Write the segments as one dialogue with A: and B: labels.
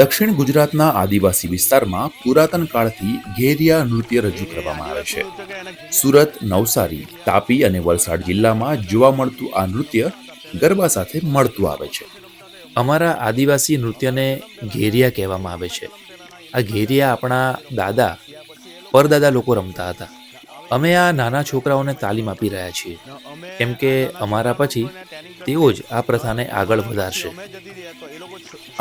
A: દક્ષિણ ગુજરાતના આદિવાસી વિસ્તારમાં પુરાતન કાળથી ઘેરિયા નૃત્ય રજૂ કરવામાં આવે છે. સુરત, નવસારી, તાપી અને વલસાડ જિલ્લામાં જોવા મળતું આ નૃત્ય ગરબા સાથે મળતું આવે છે.
B: અમારા આદિવાસી નૃત્યને ઘેરિયા કહેવામાં આવે છે. આ ઘેરિયા આપણા દાદા પરદાદા લોકો રમતા હતા. અમે આ નાના છોકરાઓને તાલીમ આપી રહ્યા છીએ, કેમ કે અમારા પછી તેઓ જ આ પ્રથાને આગળ વધારશે.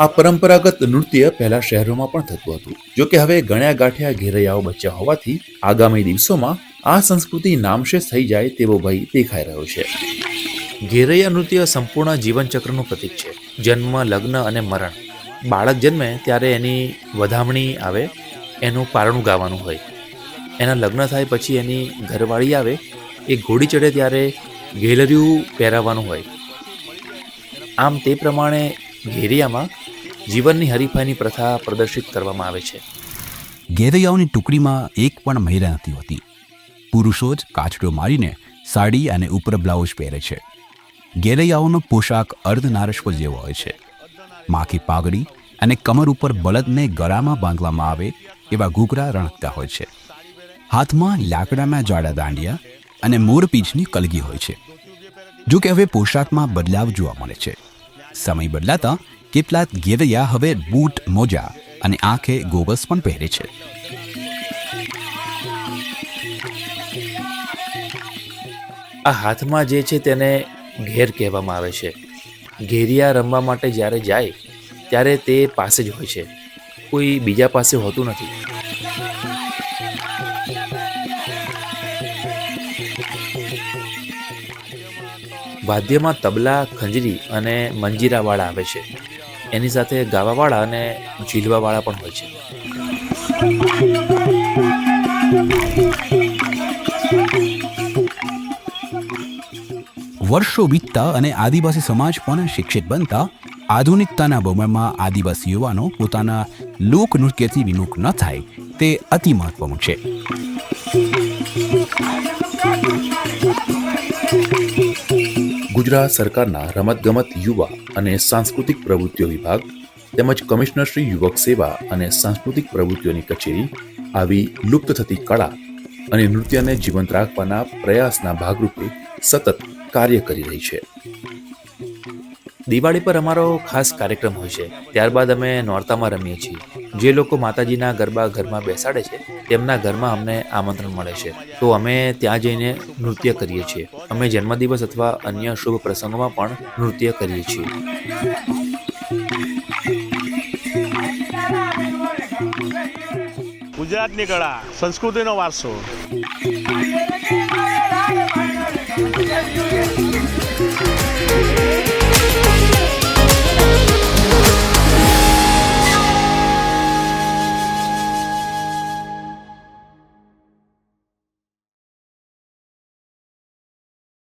A: આ પરંપરાગત નૃત્ય પહેલા શહેરોમાં પણ થતું હતું. જોકે હવે ગણ્યા ગાંઠ્યા ઘેરૈયાઓ બચ્યા હોવાથી આગામી દિવસોમાં આ સંસ્કૃતિ નામશેષ થઈ જાય તેવો ભય દેખાઈ રહ્યો છે.
B: ઘેરૈયા નૃત્ય સંપૂર્ણ જીવનચક્રનું પ્રતીક છે. જન્મ, લગ્ન અને મરણ. બાળક જન્મે ત્યારે એની વધામણી આવે, એનું પારણું ગાવાનું હોય. એના લગ્ન થાય પછી એની ઘરવાળી આવે, એ ઘોડી ચડે ત્યારે ઘેલરિયું પહેરાવવાનું હોય. આમ તે પ્રમાણે ઘેરિયામાં જીવનની હરીફાઈની પ્રથા પ્રદર્શિત કરવામાં આવે છે.
C: ઘેરૈયાઓની ટુકડીમાં એક પણ મહિલા નથી હોતી. પુરુષો જ કાચડો મારીને સાડી અને ઉપર બ્લાઉઝ પહેરે છે. ઘેરૈયાઓનો પોશાક અર્ધનારશ્વ જેવો હોય છે. માખી પાઘડી અને કમર ઉપર બળદને ગળામાં બાંધવામાં આવે એવા ઘૂઘરા રણકતા હોય છે. હાથમાં લાકડાના જાડા દાંડિયા અને મોરપીંછની કલગી હોય છે. જો કે હવે પોશાકમાં બદલાવ જોવા મળે છે. સમય બદલાતા કેટલાક ઘેરૈયા હવે બૂટ, મોજા અને આંખે ગોગલ્સ પણ પહેરે છે.
B: આ હાથમાં જે છે તેને ઘેર કહેવામાં આવે છે. ઘેરિયા રમવા માટે જ્યારે જાય ત્યારે તે પાસે જ હોય છે, કોઈ બીજા પાસે હોતું નથી. વાદ્યમાં તબલા, ખંજરી અને મંજીરાવાળા આવે છે. એની સાથે ગાવાવાળા અને ઝીલવાવાળા પણ હોય છે.
C: વર્ષો વીતતા અને આદિવાસી સમાજ પણ શિક્ષિત બનતા આધુનિકતાના બમણમાં આદિવાસી યુવાનો પોતાના લોકનૃત્યથી વિમુખ ન થાય તે અતિ મહત્વનું છે.
A: ગુજરાત સરકારના રમતગમત, યુવા અને સાંસ્કૃતિક પ્રવૃત્તિઓ વિભાગ તેમજ કમિશનર શ્રી યુવક સેવા અને સાંસ્કૃતિક પ્રવૃત્તિઓની કચેરી આવી લુપ્ત થતી કળા અને નૃત્યને જીવંત રાખવાના પ્રયાસના ભાગરૂપે સતત કાર્ય કરી રહી છે.
B: દિવાળી પર અમારો ખાસ કાર્યક્રમ હોય છે. ત્યારબાદ અમે નોરતામાં રમીએ છીએ. જે લોકો માતાજીના ગરબા ઘરમાં બેસાડે છે તેમના ઘરમાં અમને આમંત્રણ મળે છે, તો અમે ત્યાં જઈને નૃત્ય કરીએ છીએ. અમે જન્મદિવસ અથવા અન્ય શુભ પ્રસંગોમાં પણ નૃત્ય કરીએ છીએ.
D: ગુજરાતની કળા, સંસ્કૃતિનો વારસો.